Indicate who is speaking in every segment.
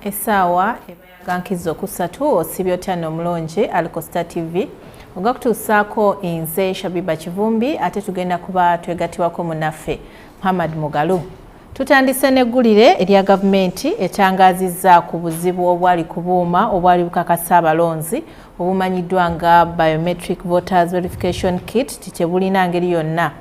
Speaker 1: Essaawa ebayagankizo ku Ssatu osibye otya omulungi aliko STAR TV nga kutuusaako nze Shabibah Kivumbi ate tugenda kuba twegatibwako munaffe Muhammad Mugalu. Tutandise n'eggulire erya gavumenti etangazizza ku buzibu obwali ku buuma obwali bukakasa abalonzi obumanyiddwa nga biometric voters verification kit titebulina ngeri yonna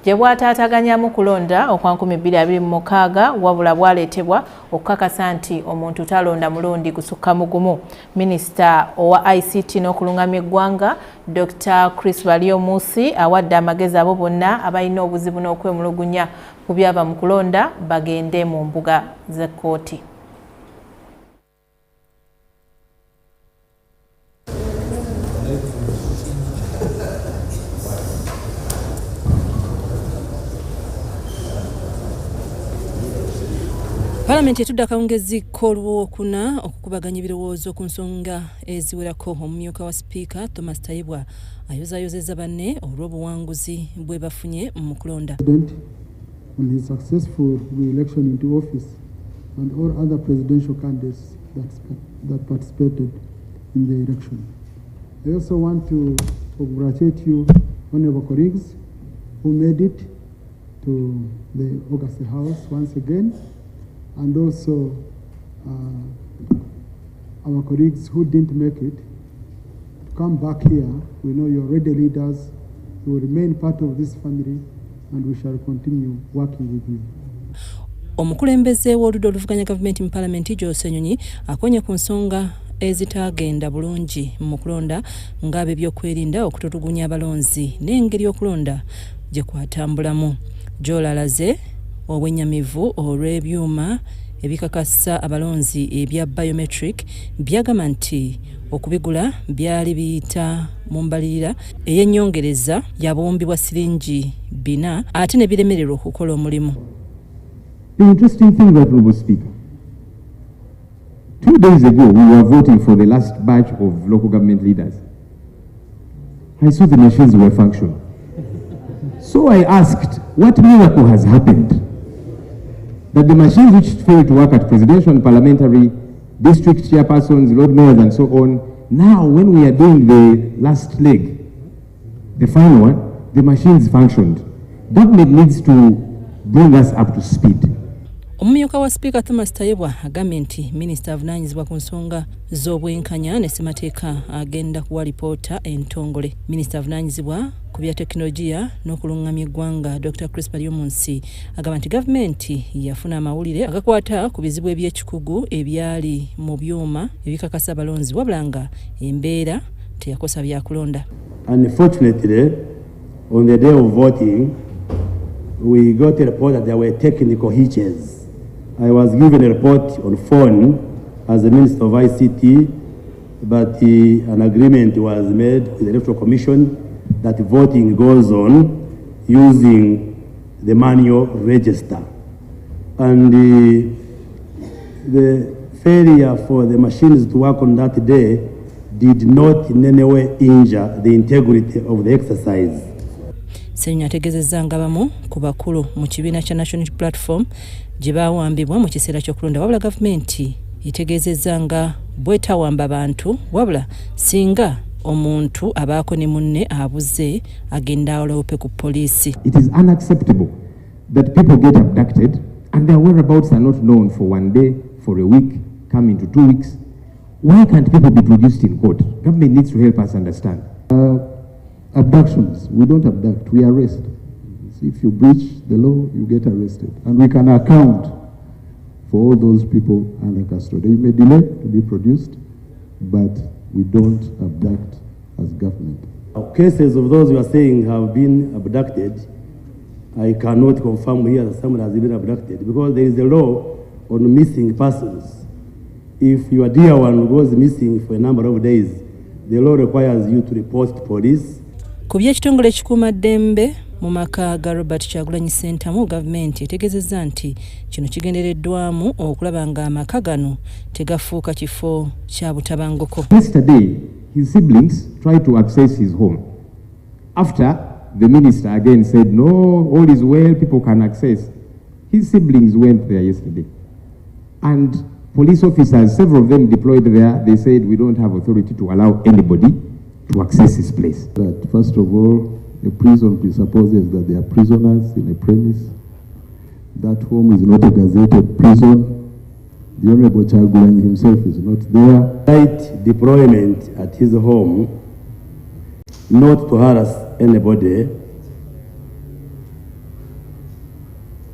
Speaker 1: gye bwataataganyamu kulonda okwa 2026 wabula bwaleetebwa okukakasa nti omuntu talonda mulundi gusukka mugumu. Minisita owa ICT n'okulungamya eggwanga Dr. Chris Musi awadde amagezi abo bonna abalina obuzibu n'okwemulugunya ku byava mu kulonda bagende mu mbuga z'ekkooti.
Speaker 2: Parliament etudde akawungezi k'olwokuna okukubaganya ebirowoozo ku nsonga eziwerako. Omumyuka wa sipiika Thomas Tayibwa ayozaayozezza banne olw'obuwanguzi bwe bafunye mu kulonda.
Speaker 3: On his successful re-election into office and all other presidential candidates that participated in the election. I also want to congratulate you, honorable colleagues, who made it to the August House once again, and also our colleagues who didn't make it, to come back here. We know you're already leaders. You will remain part of this family, and we shall continue working with you.
Speaker 2: Omukulembeze w'oludda oluvuganya gavumenti mu Parliament Jose Nyonyi akonye ku nsonga ezitagenda bulungi mu kulonda ng'abe by'okwerinda okutulugunya abalonzi n'engeri okulonda gye kwatambulamu. Gy'olalaze obwennyamivu olw'ebyuma ebikakasa abalonzi ebya biometric byagamba nti okubigula byali biyita mu mbalirira ey'ennyongereza ya buwumbi bwa siringi 4 ate ne biremererwa okukola omulimu.
Speaker 4: The interesting thing, Honorable Speaker, 2 days ago we were voting for the last batch of local government leaders. I saw the machines were functioning. So I asked, what miracle has happened that the machines which failed to work at presidential and parliamentary, district chairpersons, lord mayors and so on, now when we are doing the last leg, the final one, the machines functioned. Government needs to bring us up to speed.
Speaker 2: Omumyuka wa Speaker Thomas Tayibwa agambye nti minisita avunaanyizibwa ku nsonga z'obwenkanya ne ssemateeka agenda kuwa lipoota entongole. Minisita avunaanyizibwa ku bya tekinologiya n'okulungamya eggwanga Dr. Chris Musi agamba nti gavumenti yafuna amawulire agakwata ku bizibu eby'ekikugu ebyali mu byuma ebikakasa abalonzi wabula nga embeera teyakosa byakulonda.
Speaker 5: Unfortunately, on the day of voting, we got a report that there were technical hitches. I was given a report on phone as the Minister of ICT, but an agreement was made with the Electoral Commission that voting goes on using the manual register. And the failure for the machines to work on that day did not in any way injure the integrity of the exercise.
Speaker 2: Ssenyo ategeezezza nga bamu ku bakulu mu kibiina kya National Platform gye baawambibwa mu kiseera ky'okulonda wabula gavumenti itegeezezza nga bwetawamba bantu wabula singa omuntu abaako ne munne abuze agenda awolowope ku poliisi.
Speaker 4: It is unacceptable that people get abducted and their whereabouts are not known for 1 day, for a week, come into 2 weeks. Why can't people be produced in court? Government needs to help us understand.
Speaker 3: Abductions, we don't abduct, we arrest. If you breach the law, you get arrested. And we can account for all those people under custody. They may delay to be produced, but we don't abduct as government.
Speaker 5: Cases of those you are saying have been abducted, I cannot confirm here that someone has been abducted because there is a law on missing persons. If your dear one goes missing for a number of days, the law requires you to report to police.
Speaker 2: Ku by'ekitongole ekikuumaddembe mu maka ga Robert Kyagulanyi Center mu gavumenti etegeezezza nti kino kigendereddwamu okulaba nga amaka gano tegafuuka kifo kya butabanguko.
Speaker 4: Yesterday, his siblings tried to access his home. After the minister again said, no, all is well, people can access. His siblings went there yesterday. And Police officers, several of them deployed there, they said we don't have authority to allow anybody to access this place.
Speaker 3: That first of all, a prison presupposes that there are prisoners in a premise. That home is not a gazetted prison. The Honorable Chagulanyi himself is not there.
Speaker 5: Night deployment at his home, not to harass anybody,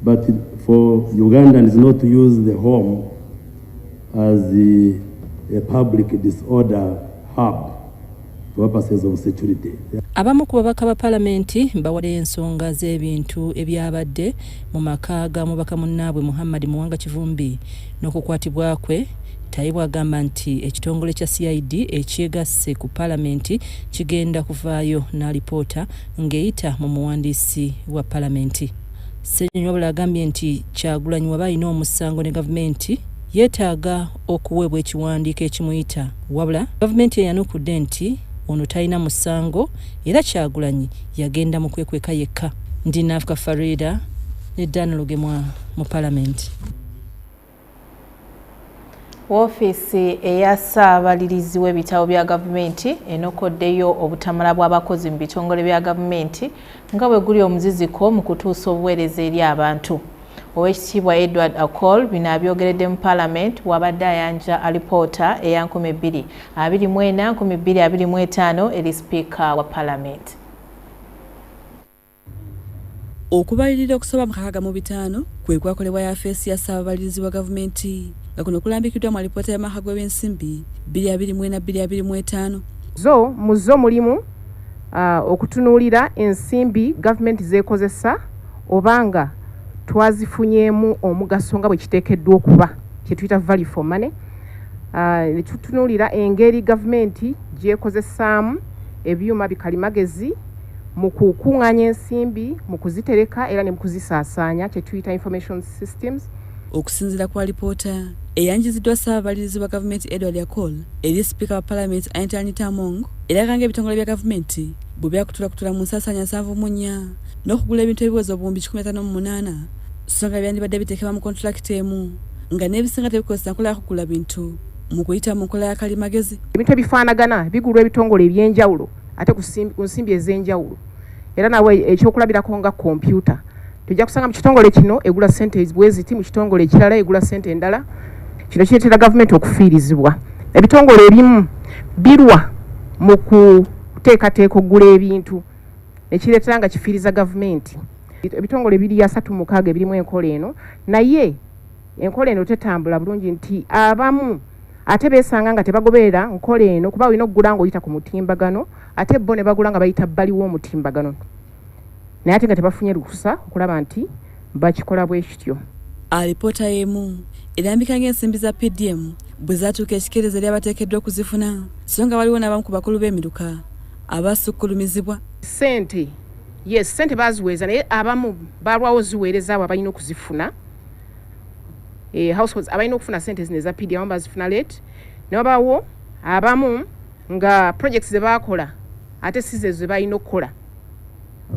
Speaker 5: but for Ugandans not to use the home as a public disorder hub for purposes of security.
Speaker 2: Abamu ku babaka ba palamenti bawadde ensonga z'ebintu ebyabadde mu maka ga mubaka munnaabwe Muhammad Muwanga Kivumbi n'okukwatibwa kwe. Tayibu agamba nti ekitongole kya CID ekyegasse ku palamenti kigenda kuvaayo n'alipoota ng'eyita mu muwandiisi wa palamenti. Ssenyonyi wabula agambye nti Kyagulanyi waba alina omusango ne gavumenti yeetaaga okuweebwa ekiwandiiko ekimuyita, wabula gavumenti eyanukudde nti ono talina musango era Kyagulanyi yagenda mu kwekweka yekka. Ndi Nafuka Farida ne Dan Lugemwa mu palamenti.
Speaker 1: Woofiisi eya Ssaabalirizi w'ebitabo bya gavumenti enokoddeyo obutamala bw'abakozi mu bitongole bya gavumenti nga bwe guli omuziziko mu kutuusa obuweereza eri abantu. Oweekitiibwa Edward Akol bino abyogeredde mu Parliament wabadde ayanja alipoota eya 2024-2025 eri Sipiika wa Parliament.
Speaker 6: Okubalirira okusaba mu 65 kwe kwakolebwa yafeesi ya Ssaababalirizi wa gavumenti nga kuno kulambikiddwa mu alipoota y'amaka g'ebyensimbi 2024-2025.
Speaker 7: Muzo mulimu okutunuulira ensimbi gavumenti zeekozesa obanga twazifunyemu omugaso nga bwe kiteekeddwa okuba, kye tuyita value for money. Tutunuulira engeri gavumenti gyekozesaamu ebyuma bikalimagezi mu kukuŋŋaanya ensimbi, mu kuzitereka era ne mu kuzisaasaanya, kye tuyita information systems.
Speaker 6: Okusinziira ku alipoota eyanjiziddwa Ssaababalirizi wa gavumenti Edward Akol eri Sipiika wa Parliament Anthony Among eraga ng'ebitongole bya gavumenti bwe byakutula mu nsaasaanya 74 n'okugula ebintu ebiweza obuwumbi 158 so nga byandibadde biteekebwa mu kontulakiti emu nga n'ebisinga tebikozesa nkola ya kugula bintu mu kuyita mu nkola ya kalimagezi.
Speaker 7: Ebintu ebifaanagana bigulwa ebitongole eby'enjawulo ate ku nsimbi ez'enjawulo era nawe ekyokulabirako nga kompyuta. Tujja kusanga mu kitongole kino egula ssente bweziti, mu kitongole ekirala egula ssente endala. Kino kireetera gavumenti okufiirizibwa. Ebitongole ebimu birwa mu kuteekateeka okugula ebintu ekireetera nga kifiiriza gavumenti. Ebitongole biri ya Ssatu mukaaga ebirimu enkola eno, naye enkola eno tetambula bulungi nti abamu ate beesanga nga tebagoberera nkola eno kuba olina okugula ng'oyita ku mutimbagano ate bo ne bagula nga bayita bbali w'omutimbagano. Naye ate nga tebafunye lukusa okulaba nti bakikola bwe kityo.
Speaker 6: Alipoota y'emu erambika ng'ensimbi za PDM bwe zaatuuka ekikeereza eri abateekeddwa okuzifuna so nga waliwo n'abamu ku bakulu b'emiruka abasukkulumizibwa.
Speaker 7: Ssente baziweeza naye abamu balwawo ziweereza abo abalina okuzifuna. Households abalina okufuna ssente zino eza PDM bazifuna late, ne wabaawo abamu nga projects ze baakola ate si ze ze balina okukola.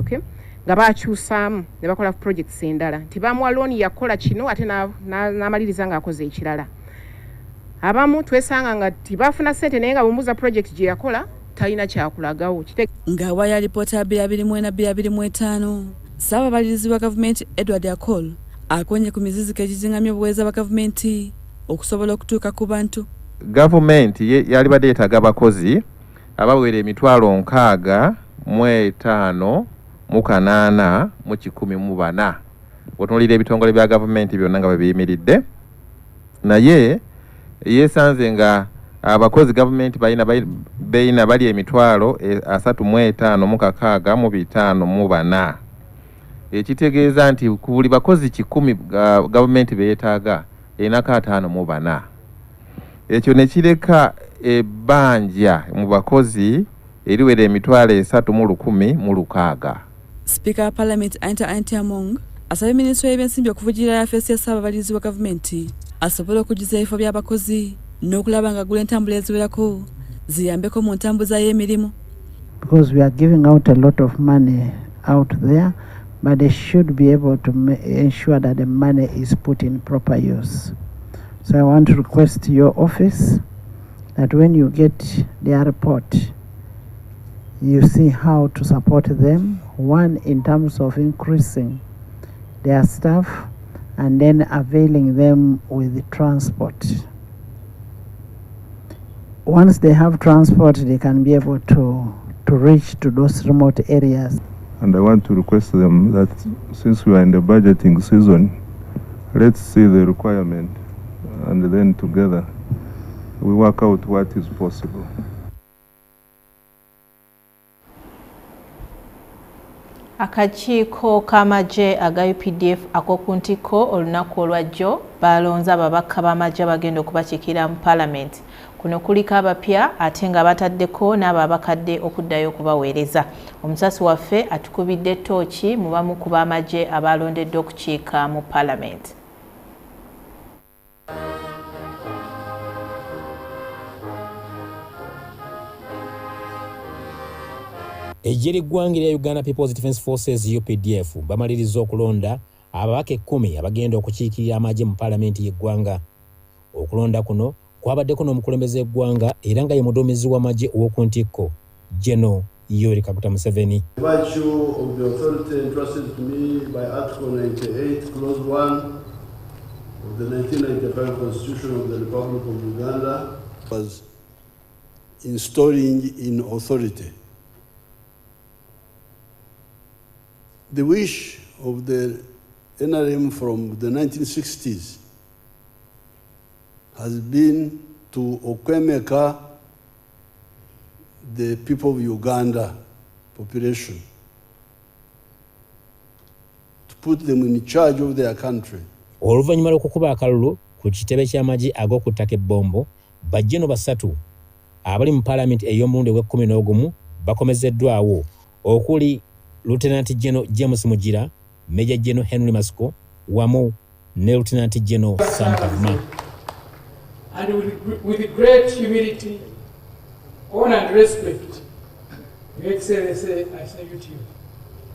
Speaker 7: Okay? Nga baakyusaamu ne bakola projects endala nti bamuwa looni yakola kino ate n'amaliriza ng'akoze ekirala. Abamu twesanga nga tibafuna ssente naye nga bumuuza project gye yakola talina kyakulagawo.
Speaker 6: Ng'awaya alipoota ya 2024-2025 Ssaababalirizi wa gavumenti Edward Akol akonye ku miziziko egizingamya obuweereza bwa gavumenti okusobola okutuuka ku bantu.
Speaker 8: Gavumenti yalibadde yeetaaga abakozi abawera 65,884 otunulira ebitongole bya gavumenti byonna nga bwe biyimiridde, naye yeesanze nga abakozi gavumenti bali 35,654 ekitegeeza nti ku buli bakozi 10 gavumenti beetaaga enako 54. Ekyo ne kireka ebbanja mu bakozi eriwera 3,116.
Speaker 6: Sipiika wa Parliament Anthony Among asabye minisitule y'ebyensimbi okuvujjirira yafeesi ya Ssaababalirizi wa gavumenti asobole okujuza ebifo by'abakozi n'okulaba nga agula entambula eziwerako ziyambeko mu ntambuza y'emirimu.
Speaker 9: Because we are giving out a lot of money out there, but they should be able to ensure that the money is put in proper use. So I want to request your office that when you get their report, you see how to support them, one in terms of increasing their staff and then availing them with transport. Once they have transport, they can be able to reach to those remote areas.
Speaker 10: And I want to request them that since we are in the budgeting season, let's see the requirement and then together we work out what is possible.
Speaker 1: Akakiiko k'amagye aga UPDF ak'okuntiko olunaku olwajjo balonze ababaka b'amagye abagenda okubakiikirira mu Parliament. Kuno kuliko abapya ate nga bataddeko n'abo abakadde okuddayo okubaweereza. Omusasi waffe atukubidde ttooki mu bamu ku b'amagye abalondeddwa okukiika mu Parliament.
Speaker 11: Eggye ly'eggwanga erya Uganda People's Defence Forces UPDF bamaliriza okulonda ababaka 10 abagenda okukiikirira amagye mu Parliament y'eggwanga. Okulonda kuno kwabaddeko n'omukulembeze w'eggwanga era nga ye muduumizi w'amagye ow'okuntikko General Yoweri Kaguta Museveni.
Speaker 12: By virtue of the authority entrusted to me by Article 98, Clause 1 of the 1995 Constitution of the Republic of Uganda, was installing in authority. The wish of the NRM from the 1960s has been to okwemeka the people of Uganda population, to put them in charge of their country.
Speaker 11: Oluvannyuma lw'okukuba akalulu ku kitebe ky'amagye ag'okuttaka ebbombo, bajjeno Ssatu abali mu Parliament ey'omulundi ogw'e11 bakomezeddwawo okuli Lieutenant General James Mugira, Major General Henry Masiko, wamu ne Lieutenant General Sam Kavuma.
Speaker 13: And with great humility, honor and respect, Your Excellency, I salute you.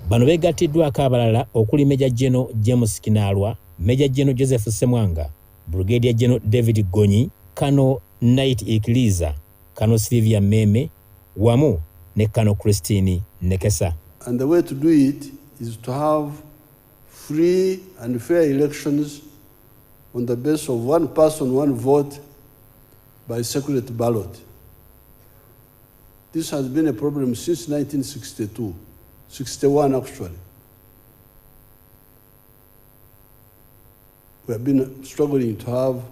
Speaker 11: Bano begattiddwako abalala okuli Major General James Kinalwa, Major General Joseph Semwanga, Brigadier General David Gonyi, Colonel Knight Ikiliza, Colonel Sylvia Meme, wamu ne Colonel Christine Nekesa.
Speaker 12: And the way to do it is to have free and fair elections on the basis of one person, one vote by secret ballot. This has been a problem since 1962, 61 actually. We have been struggling to have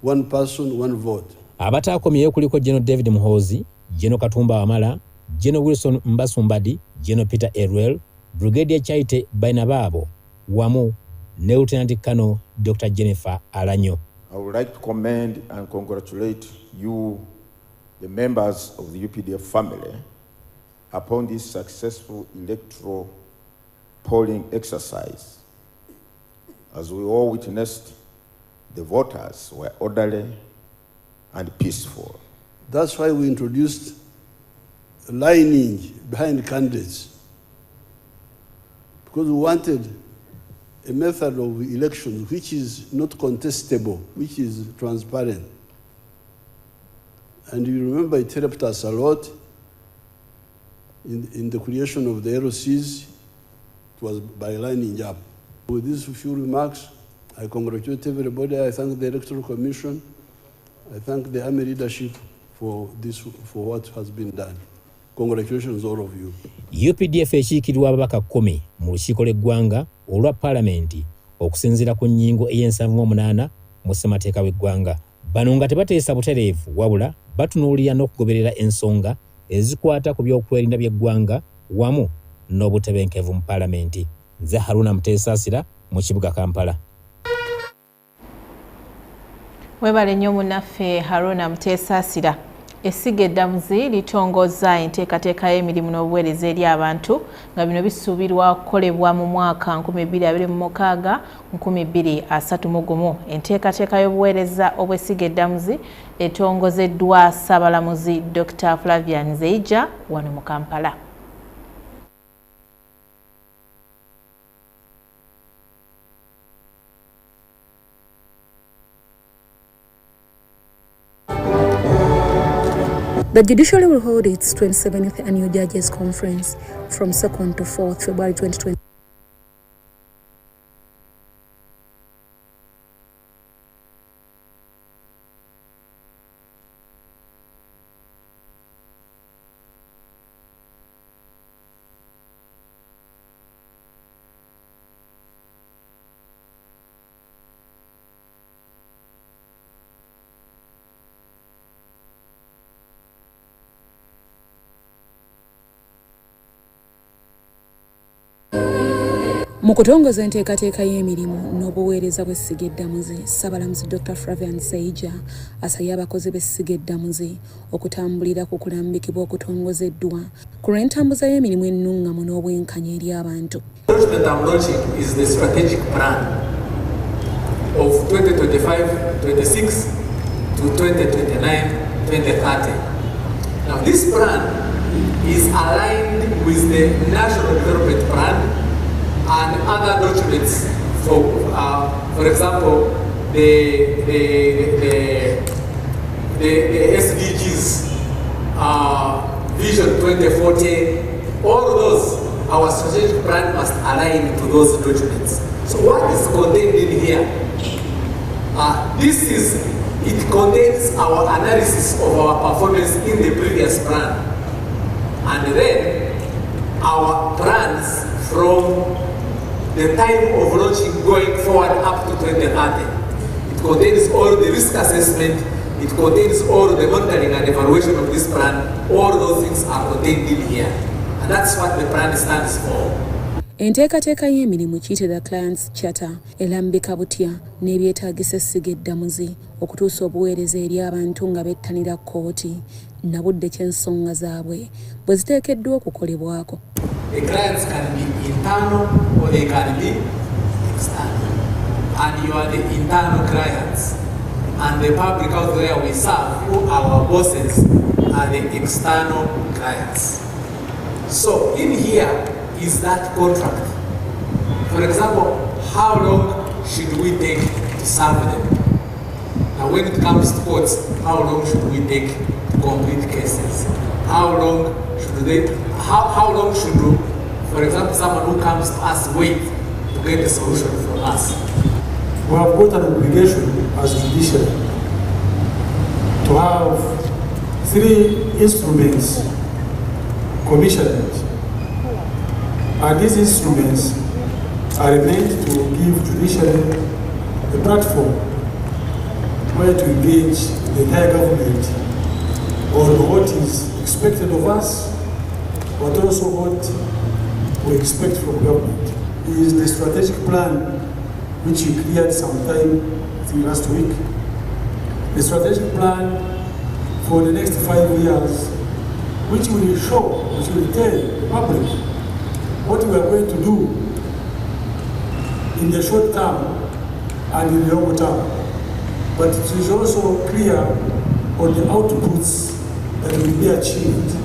Speaker 12: one person, one vote.
Speaker 11: Abataakomyeyo kuliko General David Muhoozi, General Katumba Wamala, General Wilson Mbasumbadi, General Peter Erwell, Brigadier Chaite Bainababo, wamu ne Lieutenant Colonel Dr. Jennifer Alanyo.
Speaker 14: I would like to commend and congratulate you, the members of the UPDF family, upon this successful electoral polling exercise. As we all witnessed, the voters were orderly and peaceful.
Speaker 12: That's why we introduced lining behind candidates, because we wanted a method of election which is not contestable, which is transparent. And you remember it helped us a lot in the creation of the LCs. It was by lining up. With these few remarks, I congratulate everybody. I thank the Electoral Commission. I thank the Army leadership for what has been done. Congratulations all of you.
Speaker 11: UPDF ekiikirwa ababaka 10 mu lukiiko lw'eggwanga olwa Paalamenti okusinziira ku nnyingo ey'e78 mu ssemateeka w'eggwanga. Bano nga tebateesa butereevu wabula batunuulira n'okugoberera ensonga ezikwata ku by'okwerinda by'eggwanga wamu n'obutebenkevu mu Paalamenti. Nze Haruna Muteesasira mu kibuga Kampala.
Speaker 1: Webale nnyo munnaffe Haruna Muteesasira. Essiga eddamuzi litongozza enteekateeka y'emirimu n'obuweereza eri abantu nga bino bisuubirwa kukolebwa mu mwaka 2026 2031. Enteekateeka y'obuweereza obw'essiga eddamuzi etongozeddwa Ssaabalamuzi Dr. Flavian Zeija wano mu Kampala.
Speaker 15: The judiciary will hold its 27th annual Judges Conference from 2nd to 4th February 2020. Mu kutongoza enteekateeka y'emirimu n'obuweereza bw'essiga eddamuzi, Ssabalamuzi Dr. Flavian Seija asabye abakozi b'essiga eddamuzi okutambulira ku kulambikibwa okutongozeddwa ku lw'entambuza y'emirimu ennungamu n'obwenkanya eri abantu.
Speaker 16: What I'm launching is the strategic plan of 2025-26 to 2029-2030. Now this plan is aligned with the National Development Plan and other documents. For example, the SDGs, Vision 2040, all those, our strategic plan must align to those documents. So what is contained in here? It contains our analysis of our performance in the previous plan, and then our plans from the time of launching going forward up to 2030. It contains all the risk assessment, it contains all the monitoring and evaluation of this plan. All those things are contained in here. And that's what the plan stands for.
Speaker 15: Enteekateeka y'emirimu kiyitibwa Clients Charter erambika butya n'ebyetaagisa essiga eddamuzi okutuusa obuweereza eri abantu nga bettanira kkooti na budde ky'ensonga zaabwe bwe ziteekeddwa okukolebwako.
Speaker 16: The clients can be internal or they can be external. And you are the internal clients. And the public out there we serve, who our bosses, are the external clients. So in here is that contract. For example, how long should we take to serve them? Now when it comes to courts, how long should we take to complete cases? How long should for example, someone who comes to us wait to get a solution from us?
Speaker 17: We have got an obligation as judiciary to have 3 instruments commissioned, and these instruments are meant to give judiciary a platform where to engage the entire government on what is expected of us, but also what we expect from government. It is the strategic plan which we cleared sometime, I think last week. The strategic plan for the next 5 years, which will show, which will tell the public what we are going to do in the short term and in the long term. But it is also clear on the outputs that will be achieved,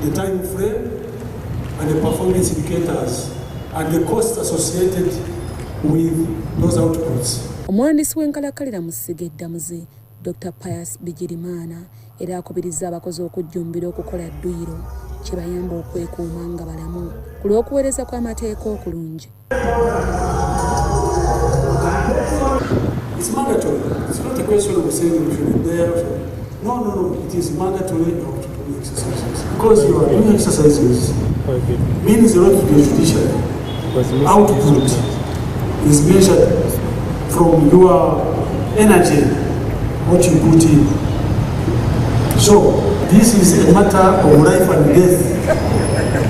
Speaker 17: the time frame and the performance indicators and the costs associated with those outputs.
Speaker 15: Omuwandiisi w'enkalakkalira mu ssiga eddamuzi Dr. Pius Bigirimana era akubiriza abakozi okujjumbira okukola dduyiro kye bayamba okwekuuma nga balamu ku lw'okuweereza kw'amateeka okulungi.
Speaker 17: It's mandatory. It's not a question of saying we should be there. No. It is mandatory to do exercises. Because you are doing exercises means a lot to the judiciary. Output is measured from your energy, what you put in. So this is a matter of life and death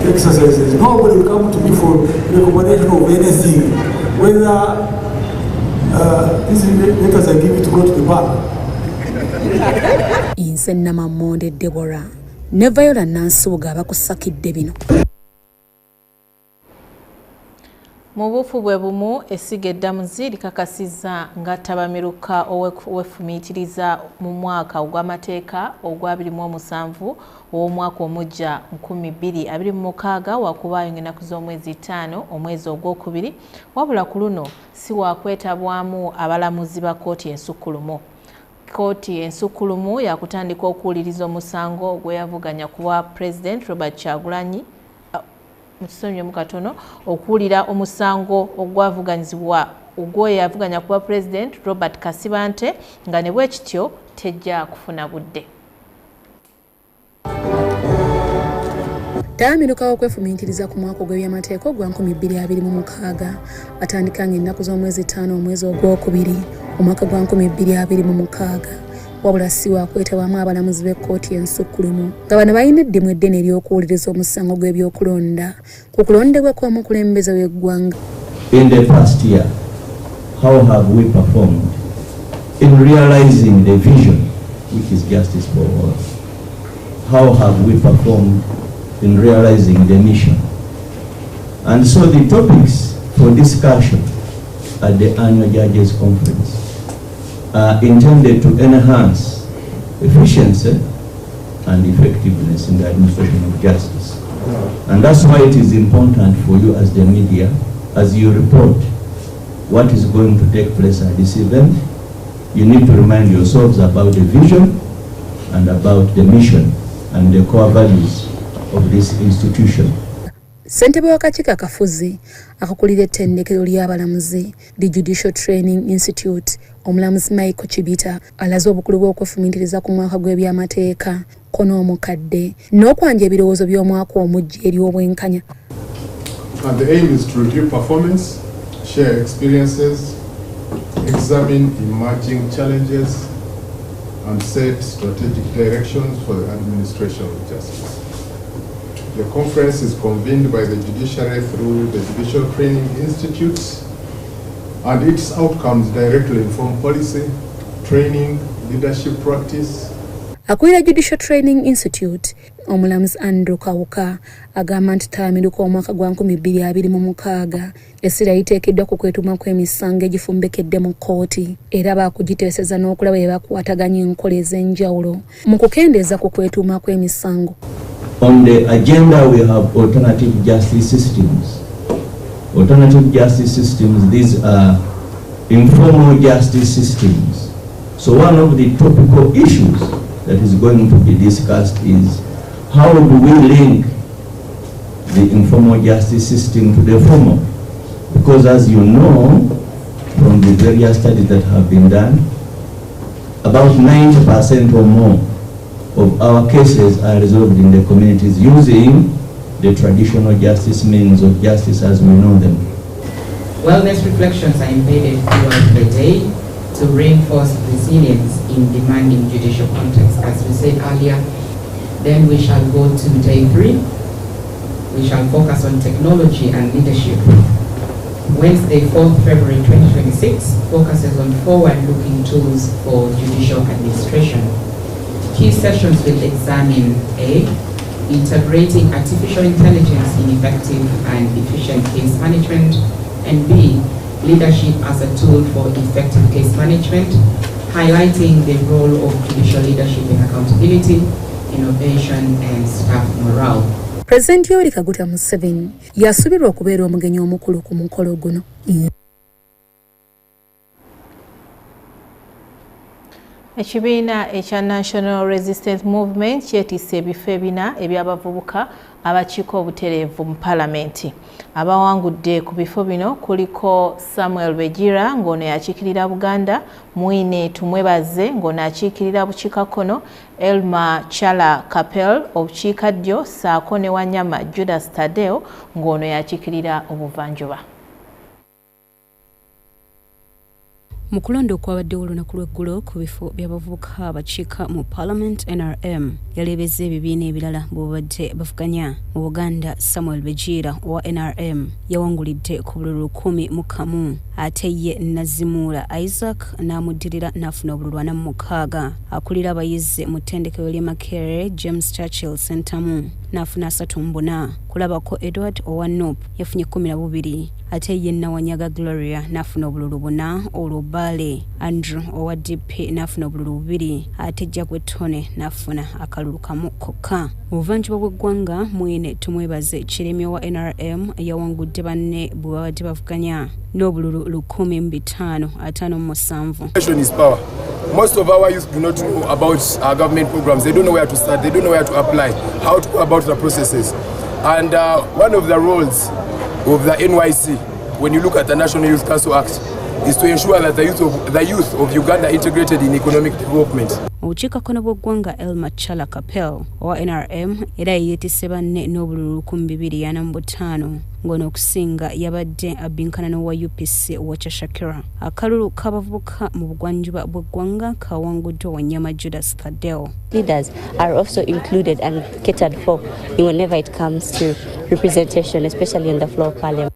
Speaker 17: exercises. Nobody will come to me for recommendation of anything, whether these letters I give it to go to the bank.
Speaker 15: Inse Namamonde Deborah ne Viola Nansuga bakusakidde bino.
Speaker 1: Mu bufu bwe bumu essiga eddamuzi likakasizza nga tabamiruka owefumiitiriza mu mwaka ogw'amateeka ogwa 2007 ow'omwaka omujja 2026 wakubaayo ennaku z'omwezi 5 omwezi ogwokubiri wabula ku luno si wakwetabwamu abalamuzi ba kkooti ensukkulumu. Kooti ensukkulumu yakutandika okuwuliriza omusango gweyavuganya kuwa President Robert Kyagulanyi musonyiwe mukatono okuwulira omusango ogwavuganyizibwa ogweyavuganya kuwa President Robert Kasibante nga ne bwe kityo tejja kufuna budde.
Speaker 15: Taamiruka okwefumiitiriza ku mwaka gw'ebyamateeka ogwa 2026 batandikanga ennaku z'omwezi 5 omwezi ogwokubiri omwaka gwa 2026 wabula si wakwetabamu abalamuzi b'ekkooti ensukkulumu nga bano balina eddimu eddene ery'okuwuliriza omusango gw'ebyokulonda ku kulondebwa kw'omukulembeze w'eggwanga.
Speaker 18: In the past year, how have we performed in realizing the vision which is justice for all? How have we performed in realizing the mission? And so the topics for discussion at the annual Judges Conference are intended to enhance efficiency and effectiveness in the administration of justice. And that's why it is important for you as the media, as you report what is going to take place at this event, you need to remind yourselves about the vision and about the mission and the core values of this institution.
Speaker 15: Ssentebe w'akakiiko akafuzi akakulira ettendekero ly'abalamuzi the Judicial Training Institute omulamuzi Michael Chibita alaze obukulu bw'okwefumiitiriza ku mwaka gw'ebyamateeka konoomukadde n'okwanja ebirowoozo by'omwaka omujja eri obwenkanya.
Speaker 19: And the aim is to review performance, share experiences, examine emerging challenges, and set strategic directions for the administration of justice. The conference is convened by the judiciary through the Judicial Training Institutes, and its outcomes directly inform policy, training, leadership practice.
Speaker 15: Akulira Judicial Training Institute omulamuzi Andrew Kawuka agamba nti taamiruka omwaka gwa 2026 essira liteekeddwa ku kwetuuma kw'emisango egifumbekedde mu kkooti era baakugiteeseza n'okulaba bwe bakwataganya enkola ez'enjawulo mu kukendeeza ku kwetuuma kw'emisango.
Speaker 18: On the agenda we have alternative justice systems. Alternative justice systems, these are informal justice systems. So one of the topical issues that is going to be discussed is how do we link the informal justice system to the formal? Because as you know from the various studies that have been done, about 90% or more of our cases are resolved in the communities using the traditional justice means of justice as we know them.
Speaker 20: Wellness reflections are embedded throughout the day to reinforce resilience in demanding judicial context, as we said earlier. Then we shall go to day 3. We shall focus on technology and leadership. Wednesday, 4th February 2026, focuses on forward-looking tools for judicial administration. Key sessions will examine A, integrating artificial intelligence in effective and efficient case management, and B, leadership as a tool for effective case management, highlighting the role of judicial leadership in accountability, innovation, and staff morale.
Speaker 15: President Yoweri Kaguta Museveni yasubirwa okubeera omugenyi omukulu ku mukolo guno.
Speaker 1: Ekibiina ekya National Resistance Movement kyetisse ebifo ebina eby'abavubuka abakiiko obutereevu mu Paalamenti. Abawangudde ku bifo bino kuliko Samuel Begira ng'ono yakiikirira Buganda, Mwine Tumwebaze ng'ono akiikirira Bukiikakkono, Elma Chala Kapel obukiikaddyo ssaako ne Wanyama Judas Tadeo ng'ono yakiikirira Obuvanjuba.
Speaker 21: Mu kulonda okwabaddewo olunaku lw'eggulo ku bifo by'abavubuka abakiika mu Parliament NRM yaleebeza ebibiina ebirala bw'obadde bavuganya. Mu Buganda, Samuel Begira owa NRM yawangulidde ku bululu 11 ate ye Nazimuula Isaac n'amuddirira n'afuna obululu 46. Akulira abayizi mu ttendekero ly'e Makerere James Churchill Sentamu n'afuna 34. Kulabako Edward owa NUP yafunye 12. Ate ye Nawanyaga Gloria n'afuna obululu 4. Olubale Andrew owa DP n'afuna obululu 2. Ate Jagwe Tone n'afuna akalulu kamu kokka. Mu buvanjuba bw'eggwanga, Mwine Tumwebaze Kiremi wa NRM yawangudde banne bwe babadde bavuganya n'obululu 1,557.
Speaker 22: Education is power.
Speaker 4: Most of our youth do not know about our government programs. They don't know where to start. They don't know where to apply, how to go about the processes. And one of the roles of the NYC, when you look at the National Youth Council Act, is to ensure that the youth of Uganda are integrated in economic development.
Speaker 21: Obukiikakkono bw'eggwanga Elma Chala Kapel owa NRM era yeetisse banne n'obululu 2045 ng'ono okusinga yabadde abinkana n'owa UPC Wacha Shakira. Akalulu k'abavubuka mu bugwanjuba bw'eggwanga kawanguddwa Wanyama Judas Thaddeus.
Speaker 22: Leaders are also included and catered for whenever it comes to representation, especially on the floor of Parliament.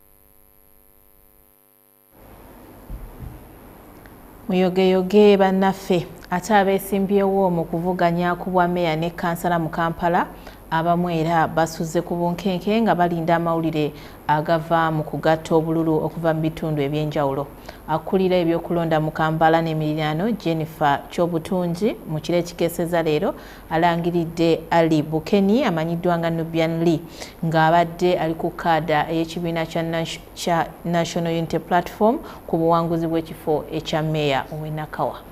Speaker 1: Muyogeyoge bannaffe ate abeesimbyewo mu kuvuganya ku bwa meya ne kansala mu Kampala abamu era basuze ku bunkenke nga balinda amawulire agava mu kugatta obululu okuva mu bitundu ebyenjawulo. Akulira ebyokulonda mu Kampala n'emiriraano Jennifer Kyobutungi mu kiro ekikeeseza leero alangiridde Ali Bukeni amanyiddwa nga Nubian Lee ng'abadde ali ku kaada ey'ekibiina kya National Unity Platform ku buwanguzi bw'ekifo ekya meya ow'e Nakawa.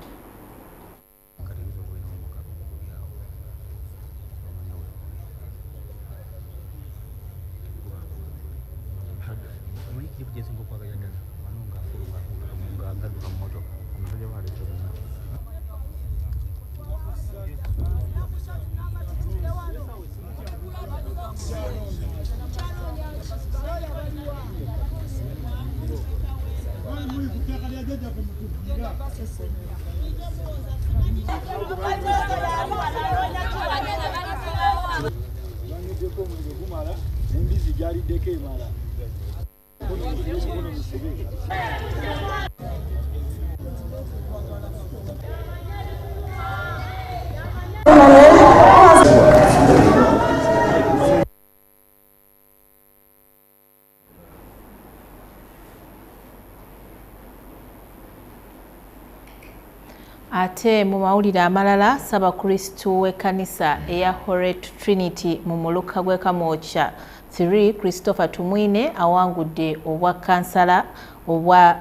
Speaker 1: Ate mu mawulire amalala Ssabakristu w'ekkanisa eya Holy Trinity mu muluka gw'e Kamwokya Thur Christopher Tumwine awangudde obwa kansala obwa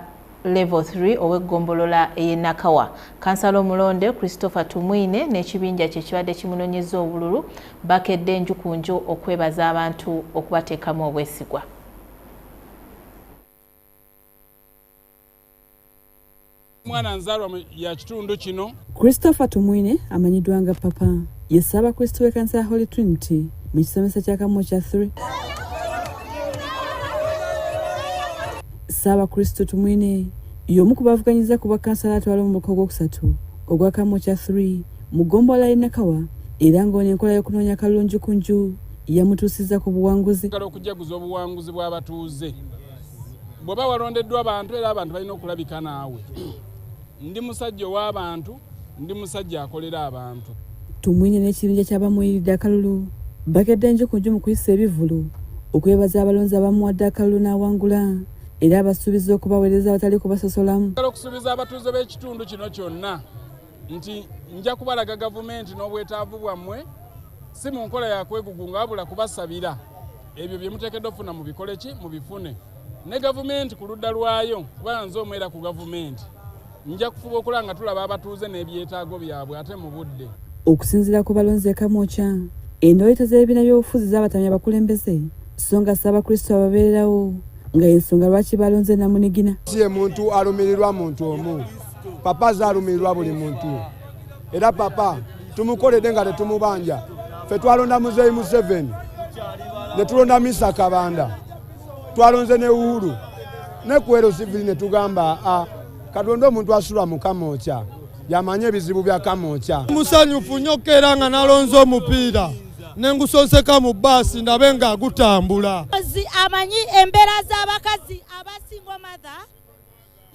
Speaker 1: level 3 ow'eggombolola ey'e Nakawa. Kansala omulonde Christopher Tumwine n'ekibinja kye kibadde kimunonyeza obululu bakedde enju ku nju okwebaza abantu okubateekamu obwesigwa.
Speaker 23: Mwana nzalwa ya kitundu kino
Speaker 6: Christopher Tumwine amanyiddwa nga Papa ye Ssabakristu w'ekkanisa ya Holy Trinity mu kisomesa kya Kamwokya Thur. Ssabakristu Tumwine y'omu ku bavuganyiza ku bwakkansala atwala omuluka ogwokusatu ogwa Kamwokya Thur mu ggombolola y'e Nakawa era ng'ono enkola y'okunoonya kalungi ku nju yamutuusiza ku buwanguzi.
Speaker 23: Okujaguza obuwanguzi bw'abatuuze bw'oba walondeddwa abantu era abantu balina okulabika naawe. Ndi musajja w'abantu, ndi musajja akolera abantu.
Speaker 6: Tumwine n'ekibinja ky'abamuyiridde akalulu bakedde enju ku nju mu kuyisa ebivulu okwebaza abalonzi abamuwadde akalulu n'awangula era abasuubiza okubaweereza abatali kubasosolamu.
Speaker 23: Okusuubiza abatuuze b'ekitundu kino kyonna nti nja kubalaga gavumenti n'obwetaavu bwammwe si mu nkola ya kwegugunga wabula kubasabira ebyo bye muteekeddwa okufuna mu bikole ki mu bifune. Ne gavumenti ku ludda lwayo kuba nze omwera ku gavumenti nja kufuba okulaba nga tulaba abatuuze n'ebyetaago byabwe ate mu budde.
Speaker 6: Okusinziira ku balonzi e Kamwokya endowooza z'ebibiina by'obufuzi z'abatamya abakulembeze so nga Ssabakristu ababeererawo nga y'ensonga lwaki balonze namunigina.
Speaker 24: Si ye muntu alumirirwa muntu omu, Papa zaalumirirwa buli muntu era Papa tumukoledde nga tetumubanja. Ffe twalonda Muzeeyi Museveni ne tulonda Misa Kabanda twalonze ne Uhuru ne Kwero Sivili ne tugamba Katonda omuntu asula mu Kamwokya yamanye ebizibu bya Kamwokya.
Speaker 25: Musanyufu nnyo era nga nalonze omupiira nengusonseka mu bbaasi ndabe nga gutambula.
Speaker 26: Amanyi embeera z'abakazi abasinga omadha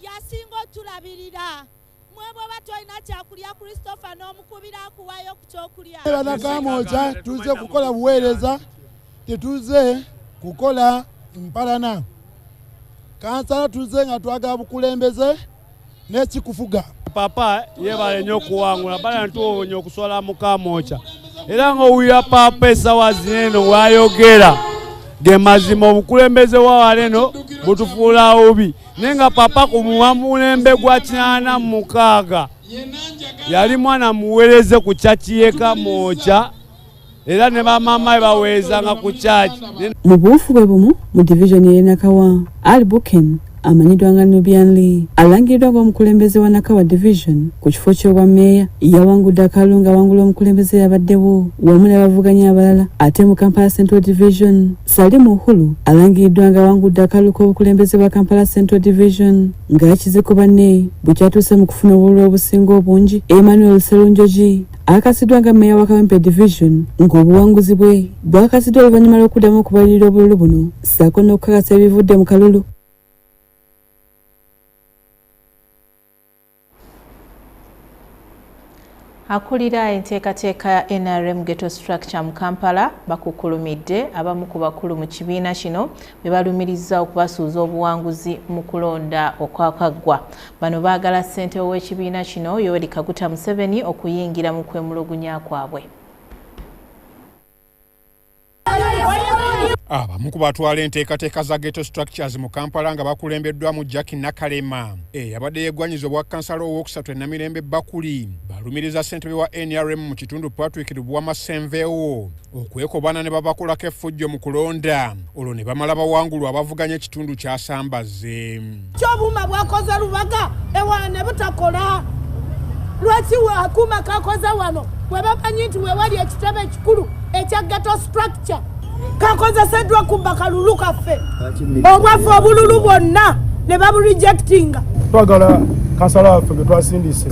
Speaker 26: yasinga otulabirira mwebwe batolina kyakulya Christopher n'omukubira akuwayo ku kyokulya.
Speaker 3: Era Kamwokya tuze kukola buweereza tetuze kukola mpalana. Kansala tuze nga twagala bukulembeze n'ekikufuga.
Speaker 27: Papa yebale nnyo okuwangula bala ntuwonya okusola mu Kamwokya era ng'owulira Papa essaawa zino wayogera ge mazima obukulembeze wa waleno butufuula obubi nenga papa kumuwa mulembe gwa 86 yali mwana muwereze ku chachi yeka mocha era ne bamama bawezanga ku chachi
Speaker 6: mu buufu bwe bumu mu division ye Nakawa Ali Buken amanyidwa nga Nubian Lee alangiddwa ng'omukulembeze wa Nakawa division ku kifo ky'obwa meeya yawangudde akalunga wangula omukulembeze yabaddewo wamu n'abavuganya abalala ate mu Kampala Central Division Salimu Hulu alangiddwa nga wangudde akalu k'obukulembeze bwa Kampala Central Division nga yakizeko banne bwe kyatuuse mu kufuna obululu obusinga obungi. Emmanuel Serunjoji akasiddwa nga meeya wa Kawempe Division ng'obuwanguzi bwe bwakasiddwa oluvannyuma lw'okuddamu okubalirira obululu buno ssaako n'okukakasa ebivudde mu kalulu.
Speaker 1: Akulira enteekateeka ya NRM Ghetto Structure mu Kampala bakukulumidde abamu ku bakulu mu kibiina kino bwe balumiriza okubasuuza obuwanguzi mu kulonda okwakaggwa. Bano baagala ssentebe w'ekibiina kino Yoweri Kaguta Museveni okuyingira mu kwemulugunya kwabwe.
Speaker 2: Abamu ku batwala enteekateeka za Ghetto Structures mu Kampala nga bakulembeddwa mu Jackie Nakalema eyabadde yeggwanyiza obwa kansala ow'okusatu Namirembe Bakuli balumiriza ssentebe wa NRM mu kitundu Patrick Lubwama-Senvewo okwekobana ne babakolako effujjo mu kulonda olwo ne bamala bawangulwa abavuganya ekitundu kyasambaze.
Speaker 5: Ky'obuuma bwakoze Lubaga ewana ne butakola lwaki akuma kakoze wano bwe bamanyi nti we wali ekitebe ekikulu ekya Ghetto Structure kakozeseddwa kubba kalulu kaffe obwaffe obululu bwonna ne babulejectinga.
Speaker 24: Twagala kansala waffe ge twasindise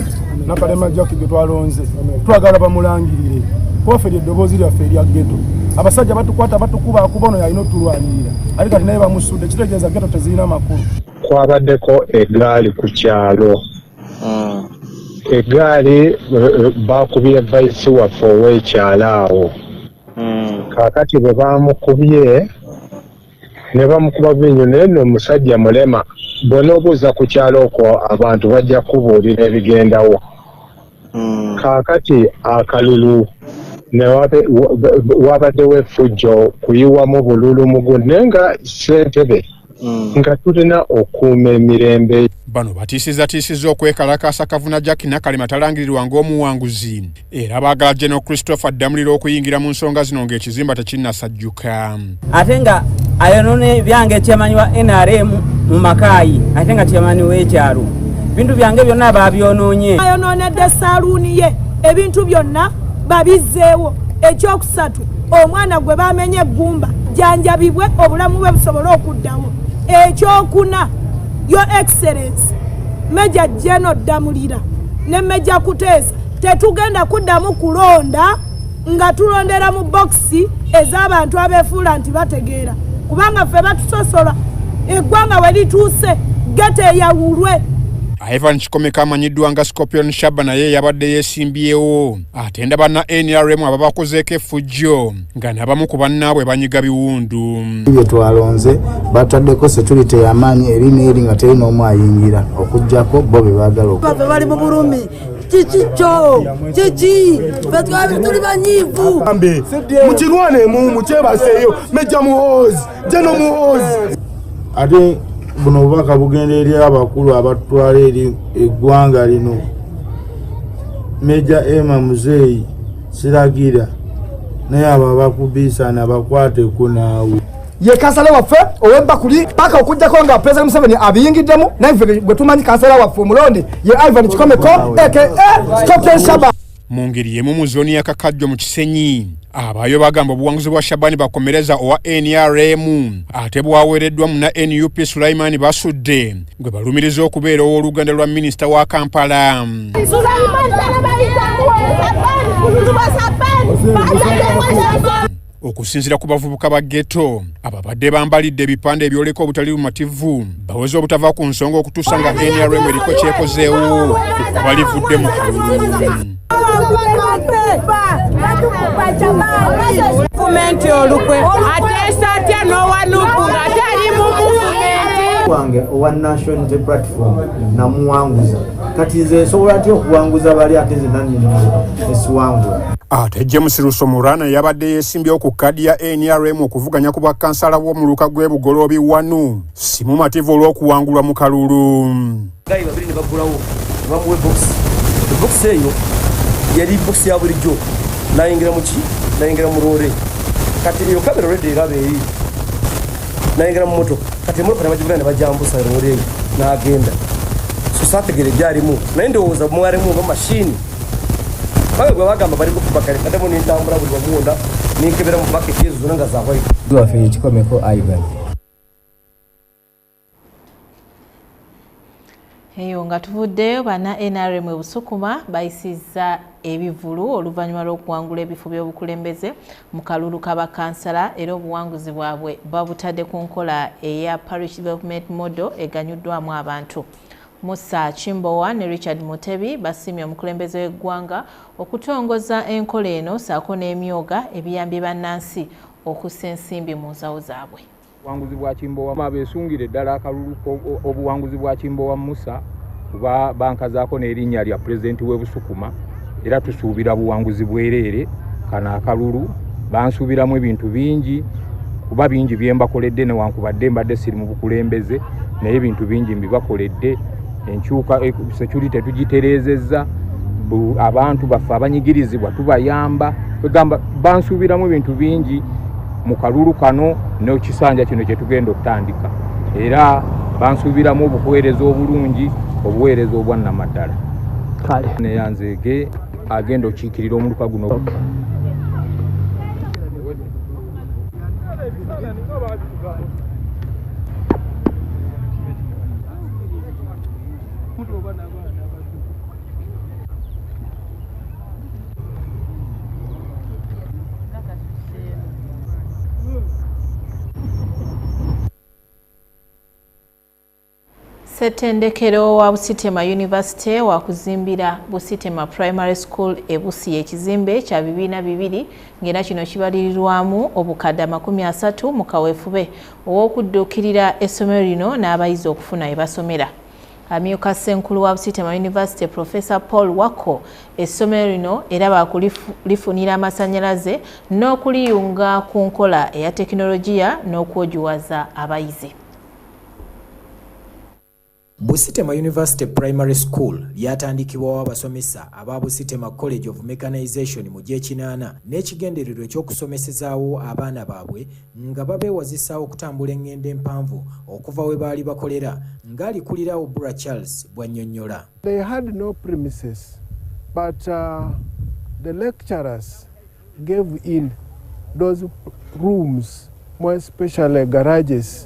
Speaker 24: Nakalema Jackie ge twalonze twagala bamulangirire kwaffe eddoboozi lyaffe erya ghetto. Abasajja batukwata batukuba akubono yalina otulwanirira ate kati naye bamusudde kitegeeza ghetto tezirina makulu.
Speaker 7: Kwabaddeko eggaali ku kyalo eggaali bakubye vayisi waffe ow'ekyalo awo kakati bwe bamukubye ne bamukuba binyo neno omusajja mulema bw'onoobuuza ku kyalo okwo abantu bajja kubuulira ebigendawo. Kakati akalulu ne wabaddewo effujjo kuyiwamu bululu mugundi naye nga ssentebe nga tulina okuuma emirembe.
Speaker 2: Bano batiisizza okwekalakaasa Kavuna Jackie Nakalema talangirirwa ng'omuwanguzi era baagala General Christopher Damuliro okuyingira mu nsonga zino ng'ekizimba tekinnasajjuka.
Speaker 8: Ate nga ayonone byange kyemanyi wa NRM mu makaayi ate nga kyemanyi w'ekyalo bintu byange byonna babyonoonye.
Speaker 5: Ayononedde saaluuni ye ebintu byonna babizzeewo. Ekyokusatu omwana gwe bamenye eggumba janjabibwe obulamu bwe busobole okuddawo. Ekyokuna Your Excellency Major General Damulira ne Major Kuteesa tetugenda kuddamu kulonda nga tulondera mu boxi ez'abantu abeefuula nti bategeera kubanga ffe batusosola eggwanga we lituuse gete eyawulwe.
Speaker 2: Ivan Chikomeka amanyiddwa nga Scorpion Shaba naye yabadde yeesimbyewo atenda banna NRM ababakozeeko effujjo nga n'abamu ku bannaabwe banyiga biwundu.
Speaker 9: Bye twalonze bataddeko security y'amaanyi eri n'eri nga terina omu ayingira okuggyako bo be baagala
Speaker 5: bave bali mu bulumi kikikyo kiki fe twabe tuli banyiivu
Speaker 24: mukinwane mukyebaseeyo Major Muhoozi General Muhoozi.
Speaker 9: Ate buno obubaka bugenda eri abakulu abatwala eri eggwanga lino. Major Emma Muzeeyi Siragira naye abo abakubiisana bakwateko naawe.
Speaker 24: Ye kansala waffe ow'Ebakuli paka okuggyako nga President Museveni abiyingiddemu naye ffe bwe tumanyi kansala waffe omulonde ye Ivan Chikomeko aka Scorpion Shaba.
Speaker 2: Mu ngeri y'emu mu zooni ya Kakajjo mu Kisenyi abayo bagamba obuwanguzi bwa Shabani bakomereza owa NRM ate bwaweereddwa mu na NUP Sulaiman basudde gwe balumiriza okubeera ow'oluganda lwa minisita wa Kampala. Okusinziira ku bavubuka ba ghetto ababadde bambalidde ebipande ebyoleka obutali bumativu baweze obutava ku nsonga okutuusa nga NRM eriko kyekozeewo balivudde mu kalulu.
Speaker 5: Gavumenti olukwe ateesa atya n'owanuku nga tali mu gavumenti
Speaker 9: wange owa National Unity Platform namuwanguza kati nze nsobola atya okuwanguza bali ate nze nanyini esiwangula.
Speaker 2: Ate James Rusomurana yabadde yeesimbyewo ku kkaadi ya NRM okuvuganya ku bwakansala bw'omuluka gw'Ebugolobi wano si mumativu olw'okuwangulwa mu kalulu.
Speaker 10: Gayi babiri ne baggulawo bamuwe box eyo yali box ya bulijjo nayingira mu roore kati eyo kamera already erabe eri nayingira mu moto kati moto ne bagibula ne bajambusa roore eyo n'agenda so saategere byalimu naye ndowooza mwaremu nga mashini bawe gwe bagamba bali kubakale kademo n'entambula buli wamunda ninkebera mu baketi ezo zonna nga za white
Speaker 11: duwafe ekikomeko Ivan.
Speaker 1: Eyo nga tuvuddeyo bana NRM Busukuma bayisizza ebivulu oluvannyuma lw'okuwangula ebifo by'obukulembeze mu kalulu kabakansala era obuwanguzi bwabwe babutadde ku nkola eya Parish Development Model eganyuddwamu abantu. Musa Chimbowa ne Richard Mutebi basimye omukulembeze w'eggwanga okutongoza enkola eno saako n'emyoga ebiyambye bannansi okussa ensimbi mu nsawo zaabwe.
Speaker 12: Obuwanguzi bwa Chimbowa mabeesungire ddala akalulu obuwanguzi bwa Chimbowa Musa kuba bankazaako n'erinnya lya pulezidenti w'e Busukuma era tusuubira buwanguzi bwereere kana akalulu bansuubiramu ebintu bingi kuba bingi bye mbakoledde newankubadde mbadde siri mu bukulembeze naye ebintu bingi mbibakoledde enkyuka security tugitereezezza abantu baffe abanyigirizibwa tubayamba kwegamba bansuubiramu ebintu bingi mu kalulu kano n'ekisanja kino kye tugenda okutandika era bansuubiramu obuweereza obulungi obuweereza obwannamaddala kale neyanzeege agenda okiikirira omuluka guno
Speaker 1: Ssettendekero wa Busitema University wakuzimbira Busitema Primary School ebusi ekizimbe kya bibiina bibiri ng'era kino kibalirirwamu obukadde 30 mu kaweefube ow'okudduukirira essomero lino n'abayizi okufuna ebasomera. Amyuka Ssenkulu wa Busitema University Professor Paul Wako essomero lino era baakulifunira amasannyalaze n'okuliyunga ku nkola eya tekinologiya n'okwogiwaza abayizi.
Speaker 13: Busitema University Primary School lyatandikibwawo abasomesa aba Busitema College of Mechanization mu gy'ekinaana n'ekigendererwa ekyokusomesezaawo abaana baabwe nga babeewazisaawo okutambula engendo empanvu okuva we baali bakolera ng'alikulira Obura Charles bw'annyonnyola.
Speaker 24: They had no premises, but the lecturers gave in those rooms, more especially garages,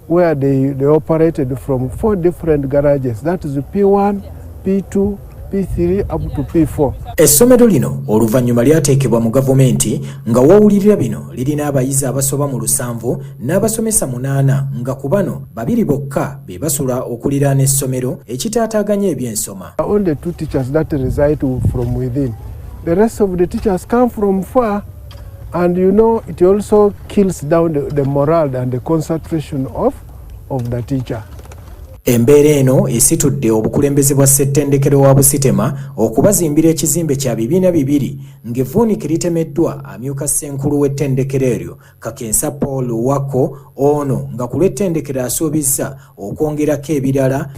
Speaker 24: where they operated from 4 different garages. That is P1, P2, P3 up to P4.
Speaker 13: Essomero lino oluvannyuma lyateekebwa mu gavumenti nga wawulirira bino lirina abayizi abasoba mu 7 n'abasomesa 8 nga ku bano 2 bokka be basula okuliraana essomero ekitaataaganya ebyensoma.
Speaker 24: Only 2 teachers that reside from within. The rest of the teachers come from far. And you know, it also kills down the morale and the concentration of the teacher.
Speaker 13: Embeera eno esitudde obukulembeze bwa ssettendekero wa Busitema okubazimbira ekizimbe kya bibiina bibiri ng'evvuunike litemeddwa amyuka ssenkulu w'ettendekero eryo Kakensa Paul Wako ono nga ku lw'ettendekero asuubizza okwongerako ebirala.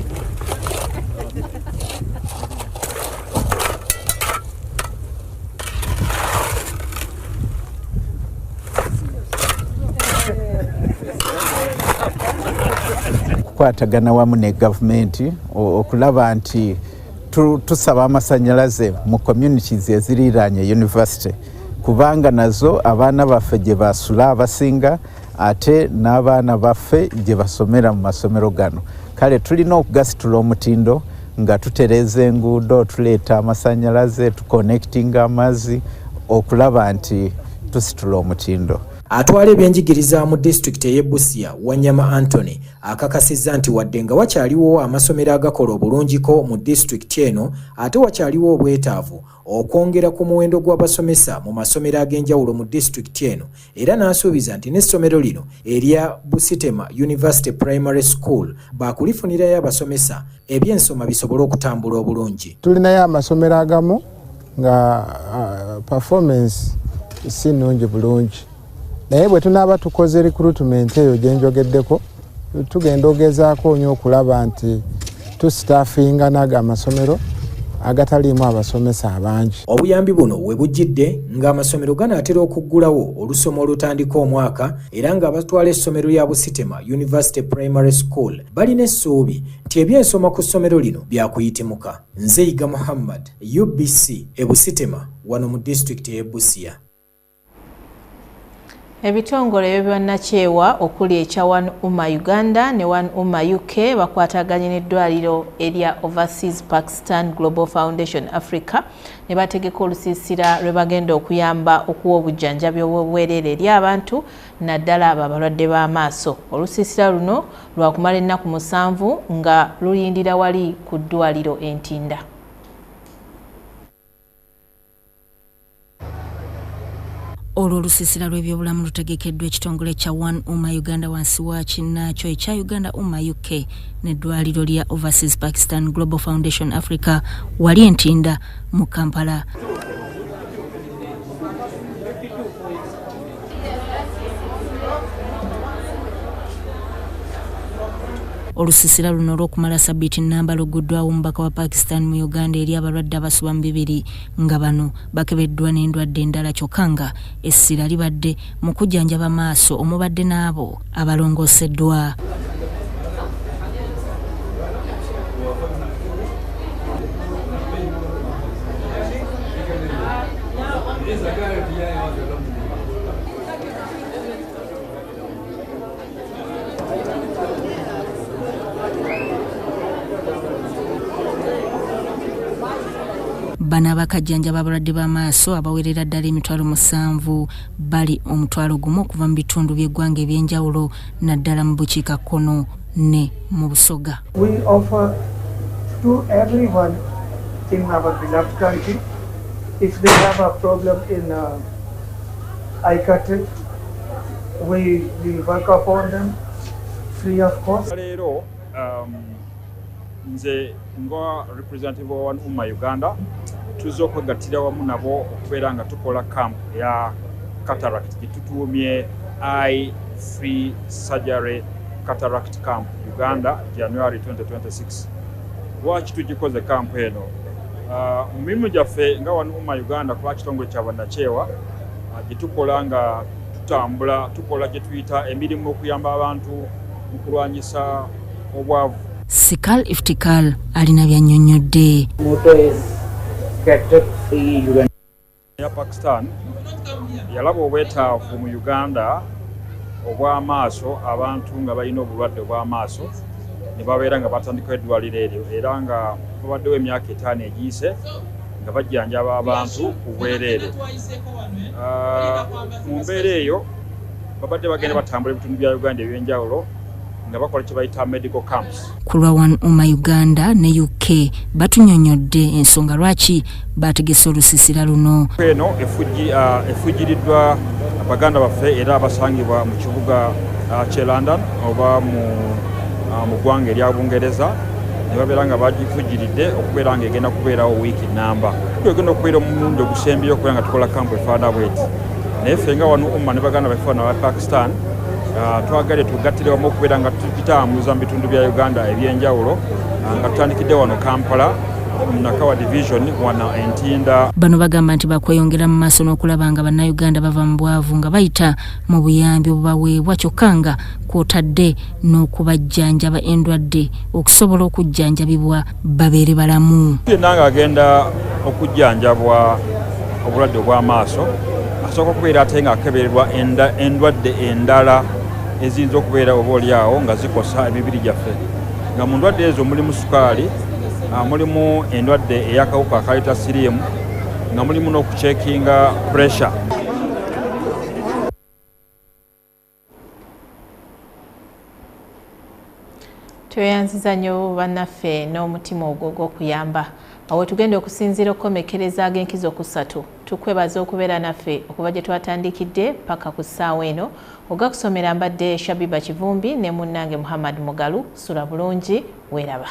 Speaker 14: Kwatagana wamu ne gavumenti okulaba nti tusaba amasannyalaze mu communities eziriraanye university kubanga nazo abaana baffe gye basula abasinga ate n'abaana baffe gye basomera mu masomero gano. Kale tulina okugasitula omutindo nga tutereeza enguudo, tuleeta amasannyalaze, tuconnectinga amazzi okulaba nti tusitula omutindo.
Speaker 13: Atwala ebyenjigiriza mu disitulikiti ey'e Busia Wanyama Anthony akakasizza nti wadde nga wakyaliwo amasomero agakola obulungiko mu disitulikiti eno ate wakyaliwo obwetaavu okwongera ku muwendo gw'abasomesa mu masomero ag'enjawulo mu disitulikiti eno era n'asuubiza nti n'essomero lino erya Busitema University Primary School baakulifunirayo abasomesa ebyensoma bisobole okutambula obulungi.
Speaker 24: Tulinayo amasomero agamu
Speaker 4: nga performance si nnungi bulungi. Naye bwe tunaaba tukoze recruitment eyo gye njogeddeko tugenda ogezaako nnyo okulaba nti tusitaafinga n'ago amasomero agataliimu abasomesa abangi.
Speaker 13: Obuyambi buno we bujjidde ng'amasomero ganaatera okuggulawo olusoma olutandika omwaka era ng'abatwala essomero lya Busitema University Primary School balina essuubi nti ebyensoma ku ssomero lino byakuyitimuka. Nzeyiga Muhammad, UBC e Busitema wano mu district y'e Busia.
Speaker 1: Ebitongole by'ebannakyewa okuli ekya One Umma Uganda ne One Umma UK bakwataganye n'eddwaliro erya Overseas Pakistan Global Foundation Africa ne bategeka olusiisira lwe bagenda okuyamba okuwa obujjanjabi obw'obwereere eri abantu naddala abo abalwadde b'amaaso. Olusiisira luno lwakumala ennaku 7 nga luyindira wali ku ddwaliro Entinda.
Speaker 15: Olwo olusiisira lw'ebyobulamu lutegekeddwa ekitongole kya One Umma Uganda wansi wa kinnaakyo ekya Uganda Umma UK n'eddwaliro lya Overseas Pakistan Global Foundation Africa wali Entinda mu Kampala. Olusiisira luno olw'okumala ssabbiiti nnamba luguddwawo omubaka wa Pakistan mu Uganda eri abalwadde abasuba 2 nga bano bakebeddwa n'endwadde endala kyokka nga essira libadde mu kujjanjaba maaso omubadde n'abo abalongooseddwa. Bano abakajjanjaba abalwadde b'amaaso abawerera ddala 7,000 bali 1,000 okuva mu bitundu by'eggwanga eby'enjawulo naddala mu bukiikakkono ne mu Busoga.
Speaker 16: We offer to everyone in our beloved country if they have a problem in eye cutting, we work upon them free of cost.
Speaker 12: Nze ngo representative wa One Umma Uganda tuzo kwegattira wamu nabo okubeera nga tukola camp ya cataract gitutuumye eye free surgery cataract camp Uganda January 2026. Lwaki tugikoze camp eno? Mu mirimu gyaffe nga One Umma Uganda kuba kitongole kya bannakyewa gitukola nga tutambula tukola gye tuyita emirimu okuyamba abantu mu kulwanyisa obwavu.
Speaker 15: Sikal Iftikal alina byannyonnyodde.
Speaker 12: Ya Pakistan yalaba obwetaavu mu Uganda obw'amaaso abantu nga balina obulwadde obw'amaaso ne babeera nga batandika eddwaliro eryo era nga babaddewo emyaka 5 egiyise nga bajjanjaba abantu ku bwereere. Mu mbeera eyo babadde bagenda batambula ebitundu bya Uganda eby'enjawulo nga bakola kye bayita medical camps.
Speaker 15: Ku lwa One Umma Uganda ne UK batunnyonnyodde ensonga lwaki bategese olusiisira luno.
Speaker 12: Eno efujjiriddwa abaganda baffe era abasangibwa mu kibuga ky'e London oba mu ggwanga erya Bungereza ne babeera nga bagifujjiridde okubeera nga egenda kubeerawo wiiki nnamba. Egenda okubeera omulundi ogusembyeyo okubeera nga tukola kampu efaana bweti. Naye ffe nga One Umma ne baganda baffe n'aba Pakistan twagale tugattire wamu okubeera nga tukitambuza mu bitundu bya Uganda eby'enjawulo nga tutandikidde wano Kampala Nakawa division wana Entinda.
Speaker 15: Bano bagamba nti bakweyongera mu maaso n'okulaba nga bannayuganda bava mu bwavu nga bayita mu buyambi obubaweebwa kyokka nga kw'otadde n'okubajjanjaba endwadde okusobola okujjanjabibwa babeere balamu.
Speaker 12: Yenna ng'agenda okujjanjabwa obulwadde obw'amaaso asooka okubeera ate ng'akebererwa endwadde endala eziyinza okubeera oba oliawo nga zikosa emibiri gyaffe. Nga mu ndwadde ezo mulimu sukaali, mulimu endwadde ey'akawuka akaleeta siriimu, nga mulimu n'okucekinga pressure.
Speaker 1: Tweyanziza nnyo bannaffe n'omutima ogwo gw'okuyamba. Awo tugenda okusinziira okukomekereza ag'enkizo ku Ssatu. Tukwebaza okubeera naffe okuva gye twatandikidde paka ku ssaawa eno. Ogakusomera mbadde Shabibah Kivumbi ne munnange Muhammad Mugalu. Sula bulungi, weeraba.